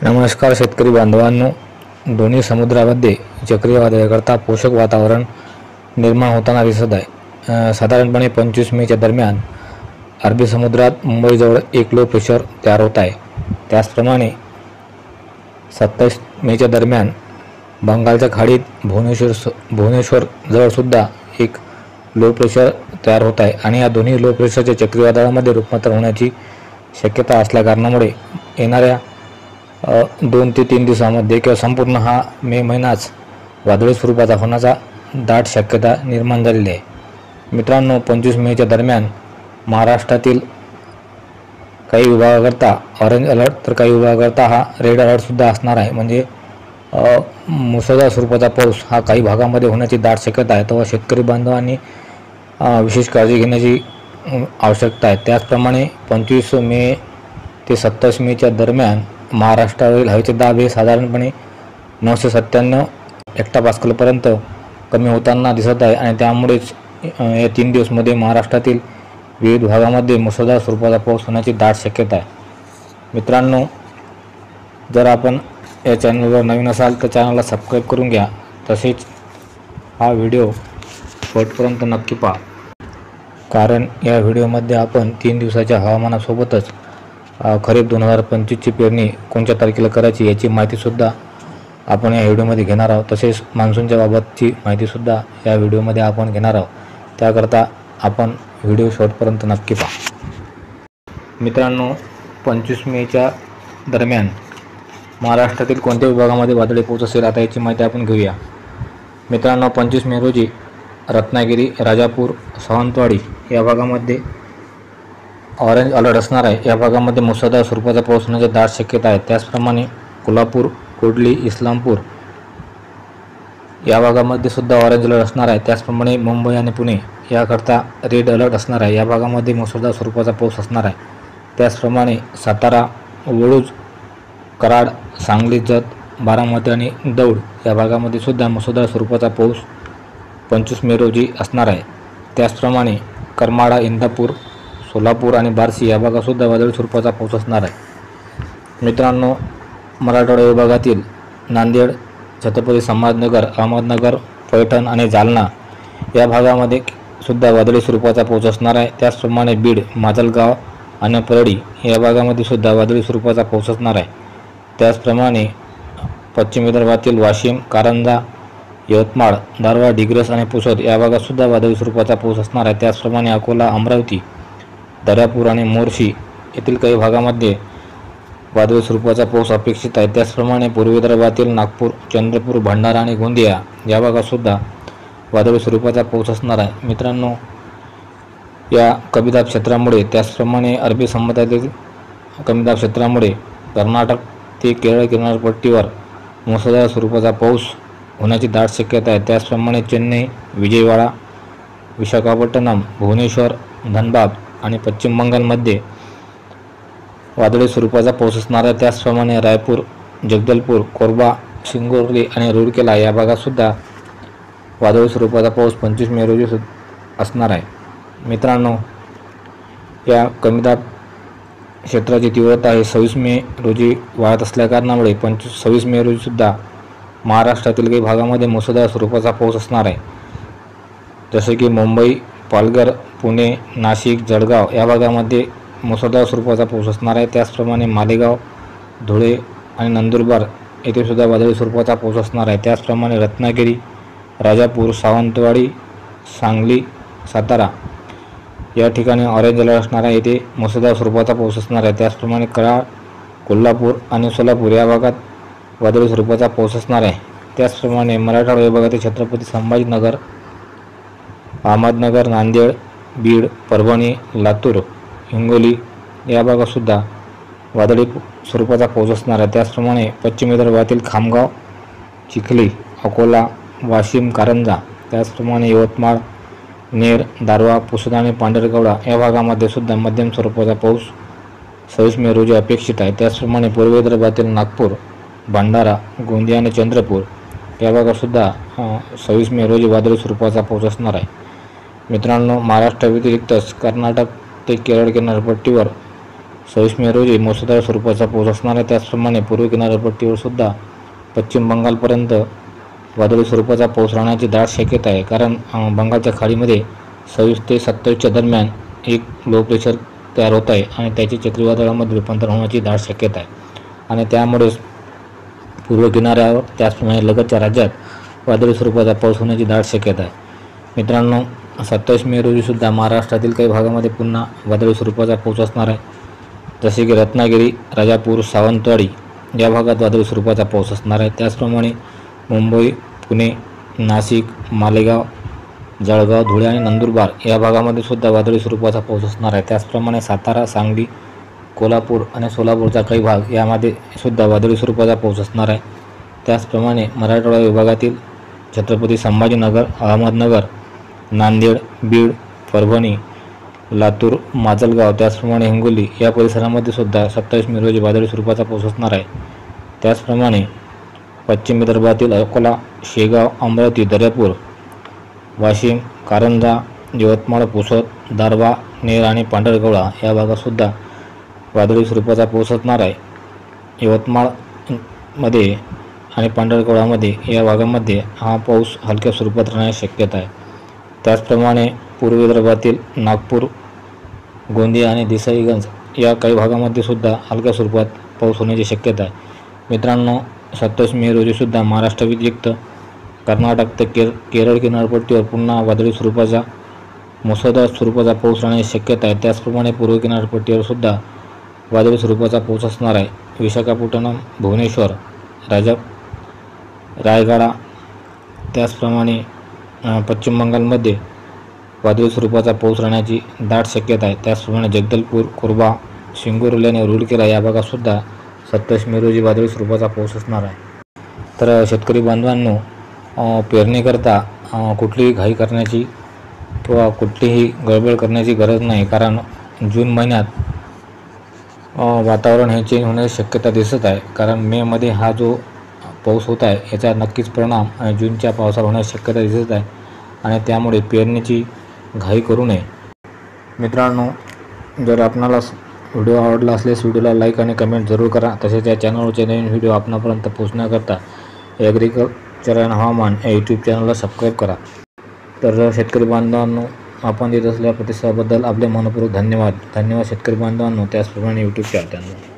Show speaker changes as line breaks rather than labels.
नमस्कार शेतकरी बांधवांनो, दोन्ही समुद्रामध्ये चक्रीवादळाकरता पोषक वातावरण निर्माण होताना दिसत आहे। साधारणपणे 25 मेच्या दरम्यान अरबी समुद्रात मुंबईजवळ एक लो प्रेशर तयार होत आहे। त्याचप्रमाणे 27 मेच्या दरम्यान बंगालच्या खाडीत भुवनेश्वर जवळ सुद्धा एक लो प्रेशर तयार होत आहे आणि या दोन्ही लो प्रेशरच्या चक्रीवादळामध्ये रूपांतर होण्याची शक्यता असल्याकारणामुळे येणाऱ्या 2 ते 3 दिवसांमध्ये किंवा संपूर्ण हा मे महिनाच वादळी स्वरूपाचा होण्याचा दाट शक्यता निर्माण झालेली आहे। मित्रांनो, 25 मेच्या दरम्यान महाराष्ट्रातील काही विभागाकरता ऑरेंज अलर्ट तर काही विभागाकरता हा रेड अलर्ट सुद्धा असणार आहे। म्हणजे मुसळधार स्वरूपाचा पाऊस हा काही भागामध्ये होण्याची दाट शक्यता आहे। तेव्हा शेतकरी बांधवांनी विशेष काळजी घेण्याची आवश्यकता आहे। त्याचप्रमाणे 25 मे ते 27 मेच्या दरम्यान महाराष्ट्रावरील हवेचे दाब हे साधारणपणे 997 हेक्टोपास्कलपर्यंत कमी होताना दिसत आहे आणि त्यामुळेच या 3 दिवसांमध्ये महाराष्ट्रातील विविध भागामध्ये मुसळधार स्वरूपाचा पाऊस होण्याची दाट शक्यता आहे। मित्रांनो, जर आपण या चॅनलवर नवीन असाल तर चॅनलला सबस्क्राईब करून घ्या। तसेच हा व्हिडिओ शेवटपर्यंत नक्की पहा, कारण या व्हिडिओमध्ये आपण 3 दिवसाच्या हवामानासोबतच खरीप 2025ची पेरणी कोणत्या तारखेला करायची याची माहितीसुद्धा आपण या व्हिडिओमध्ये घेणार आहोत। तसेच मान्सूनच्या बाबतची माहितीसुद्धा या व्हिडिओमध्ये आपण घेणार आहोत। त्याकरता आपण व्हिडिओ शेवटपर्यंत नक्की पहा। मित्रांनो, 25 मेच्या दरम्यान महाराष्ट्रातील कोणत्या विभागामध्ये वादळी पाऊस असेल आता याची माहिती आपण घेऊया। मित्रांनो, 25 मे रोजी रत्नागिरी, राजापूर, सावंतवाडी या भागामध्ये ऑरेंज अलर्ट असणार आहे। या भागामध्ये मुसळधार स्वरूपाचा पाऊस होण्याची दाट शक्यता आहे। त्याचप्रमाणे कोल्हापूर, कोडली, इस्लामपूर या भागामध्ये सुद्धा ऑरेंज अलर्ट असणार आहे। त्याचप्रमाणे मुंबई आणि पुणे याकरता रेड अलर्ट असणार आहे। या भागामध्ये मुसळधार स्वरूपाचा पाऊस असणार आहे। त्याचप्रमाणे सातारा, वळूज, कराड, सांगली, जत, बारामती आणि दौंड या भागामध्ये सुद्धा मुसळधार स्वरूपाचा पाऊस 25 मे रोजी असणार आहे। त्याचप्रमाणे करमाळा, इंदापूर, सोलापूर आणि बार्शी या भागातसुद्धा वादळी स्वरूपाचा पाऊस असणार आहे। मित्रांनो, मराठवाडा विभागातील नांदेड, छत्रपती संभाजीनगर, अहमदनगर, पैठण आणि जालना या भागामध्ये सुद्धा वादळी स्वरूपाचा पाऊस असणार आहे। त्याचप्रमाणे बीड, माजलगाव आणि परळी या भागामध्ये सुद्धा वादळी स्वरूपाचा पाऊस असणार आहे। त्याचप्रमाणे पश्चिम विदर्भातील वाशिम, कारंजा, यवतमाळ, दारव्हा, डिग्रस आणि पुसद या भागात सुद्धा वादळी स्वरूपाचा पाऊस असणार आहे। त्याचप्रमाणे अकोला, अमरावती, दर्यापूर आणि मोर्शी येथील काही भागामध्ये वादळी स्वरूपाचा पाऊस अपेक्षित आहे। त्याचप्रमाणे पूर्व विदर्भातील नागपूर, चंद्रपूर, भंडारा आणि गोंदिया या भागातसुद्धा वादळी स्वरूपाचा पाऊस असणार आहे। मित्रांनो, या कमीदाब क्षेत्रामुळे त्याचप्रमाणे अरबी समुद्रातील कमीदाब क्षेत्रामुळे कर्नाटक ते केरळ किनारपट्टीवर मुसळधार स्वरूपाचा पाऊस होण्याची दाट शक्यता आहे। त्याचप्रमाणे चेन्नई, विजयवाडा, विशाखापट्टणम, भुवनेश्वर, धनबाद आणि पश्चिम बंगालमध्ये वादळी स्वरूपाचा पाऊस असणार आहे। त्याचप्रमाणे रायपूर, जगदलपूर, कोरबा, सिंगोर्ली आणि रूरकेला या भागातसुद्धा वादळी स्वरूपाचा पाऊस 25 मे रोजी असणार आहे। मित्रांनो, या कमीदाब क्षेत्राची तीव्रता ही 26 मे रोजी वाढत असल्याकारणामुळे 26 मे रोजीसुद्धा महाराष्ट्रातील काही भागामध्ये मुसळधार स्वरूपाचा पाऊस असणार आहे। जसे की मुंबई, पालघर, पुणे, नाशिक, जळगाव या भागामध्ये मुसळधार स्वरूपाचा पाऊस असणार आहे। त्याचप्रमाणे मालेगाव, धुळे आणि नंदुरबार येथे सुद्धा वादळी स्वरूपाचा पाऊस असणार आहे। त्याचप्रमाणे रत्नागिरी, राजापूर, सावंतवाडी, सांगली, सातारा या ठिकाणी ऑरेंज अलर्ट असणार आहे। येथे मुसळधार स्वरूपाचा पाऊस असणार आहे। त्याचप्रमाणे कराड, कोल्हापूर आणि सोलापूर या भागात वादळी स्वरूपाचा पाऊस असणार आहे। त्याचप्रमाणे मराठवाडा विभागातील छत्रपती संभाजीनगर, अहमदनगर, नांदेड, बीड, परभणी, लातूर, हिंगोली या भागातसुद्धा वादळी स्वरूपाचा पाऊस असणार आहे। त्याचप्रमाणे पश्चिम विदर्भातील खामगाव, चिखली, अकोला, वाशिम, कारंजा त्याचप्रमाणे यवतमाळ, नेर, दारव्हा, पुसद आणि पांढरकवडा या भागामध्ये सुद्धा मध्यम स्वरूपाचा पाऊस 26 मे रोजी अपेक्षित आहे। त्याचप्रमाणे पूर्व विदर्भातील नागपूर, भंडारा, गोंदिया आणि चंद्रपूर या भागातसुद्धा 26 मे रोजी वादळी स्वरूपाचा पाऊस असणार आहे। मित्रांनो, महाराष्ट्राव्यतिरिक्तच कर्नाटक ते केरळ किनारपट्टीवर 26 मे रोजी मुसळधार स्वरूपाचा पाऊस असणार आहे. त्याचप्रमाणे पूर्व किनारपट्टीवर सुद्धा पश्चिम बंगालपर्यंत वादळी स्वरूपाचा पाऊस राहण्याची दाट शक्यता आहे. कारण बंगालच्या खाडीमध्ये 26 ते 27च्या दरम्यान एक लो प्रेशर तयार होत आहे आणि त्याची चक्रीवादळामध्ये रूपांतर होण्याची दाट शक्यता आहे आणि त्यामुळेच पूर्व किनाऱ्यावर त्याचप्रमाणे लगतच्या राज्यात वादळी स्वरूपाचा पाऊस होण्याची दाट शक्यता आहे. मित्रांनो, 27 मे रोजीसुद्धा महाराष्ट्रातील काही भागामध्ये पुन्हा वादळी स्वरूपाचा पाऊस असणार आहे. जसे की रत्नागिरी, राजापूर, सावंतवाडी या भागात वादळी स्वरूपाचा पाऊस असणार आहे. त्याचप्रमाणे मुंबई, पुणे, नाशिक, मालेगाव, जळगाव, धुळे आणि नंदुरबार या भागामध्ये सुद्धा वादळी स्वरूपाचा पाऊस असणार आहे. त्याचप्रमाणे सातारा, सांगली, कोल्हापूर आणि सोलापूरचा काही भाग यामध्ये सुद्धा वादळी स्वरूपाचा पाऊस असणार आहे. त्याचप्रमाणे मराठवाडा विभागातील छत्रपती संभाजीनगर, अहमदनगर, नांदेड, बीड, परभणी, लातूर, माजलगाव, त्याचप्रमाणे हिंगोली या परिसरामध्ये सुद्धा 27 मे रोजी वादळी स्वरूपाचा पाऊस असणार आहे. त्याचप्रमाणे पश्चिम विदर्भातील अकोला, शेगाव, अमरावती, दर्यापूर, वाशिम, कारंजा, यवतमाळ, पुसद, दारव्हा, नेर आणि पांढरकवडा या भागातसुद्धा वादळी स्वरूपाचा पाऊस असणार आहे. यवतमाळमध्ये आणि पांढरकवडामध्ये या भागामध्ये हा पाऊस हलक्या स्वरूपात राहण्याची शक्यता आहे. त्याचप्रमाणे पूर्व विदर्भातील नागपूर, गोंदिया आणि देसाईगंज या काही भागामध्ये सुद्धा हलक्या स्वरूपात पाऊस होण्याची शक्यता आहे. मित्रांनो, 27 मे रोजीसुद्धा महाराष्ट्र व्यतिरिक्त कर्नाटक ते केरळ किनारपट्टीवर पुन्हा वादळी स्वरूपाचा मुसळधार स्वरूपाचा पाऊस राहण्याची शक्यता आहे. त्याचप्रमाणे पूर्व किनारपट्टीवर सुद्धा वादळी स्वरूपाचा पाऊस असणार आहे. विशाखापट्टणम, भुवनेश्वर, रायगडा, त्याचप्रमाणे पश्चिम बंगालमध्ये वादळी स्वरूपाचा पाऊस राहण्याची दाट शक्यता आहे. त्याचप्रमाणे जगदलपूर, कोरबा, सिंगुर्ली आणि रूरकेला या भागातसुद्धा 27 मे रोजी वादळी स्वरूपाचा पाऊस असणार आहे. तर शेतकरी बांधवांनो, पेरणीकरता कुठलीही घाई करण्याची किंवा कुठलीही गडबड करण्याची गरज नाही. कारण जून महिन्यात वातावरण हे चेंज होण्याची शक्यता दिसत आहे. कारण मेमध्ये हा जो पाऊस होत आहे याचा नक्कीच परिणाम जूनच्या पावसावर होण्याची शक्यता दिसत आहे आणि त्यामुळे पेरणीची घाई करू नये. मित्रांनो, जर आपणाला व्हिडिओ आवडला असल्यास व्हिडिओला लाईक आणि कमेंट जरूर करा. तसेच या चॅनलवरचे नवीन व्हिडिओ आपणापर्यंत पोहोचण्याकरता ॲग्रिकल्चर अँड हवामान या यूट्यूब चॅनलला सबस्क्राईब करा. तर शेतकरी बांधवांनो, आपण देत असलेल्या प्रतिसादाबद्दल आपले मनपूर्वक धन्यवाद. शेतकरी बांधवांनो, त्याचप्रमाणे यूट्यूब चॅनल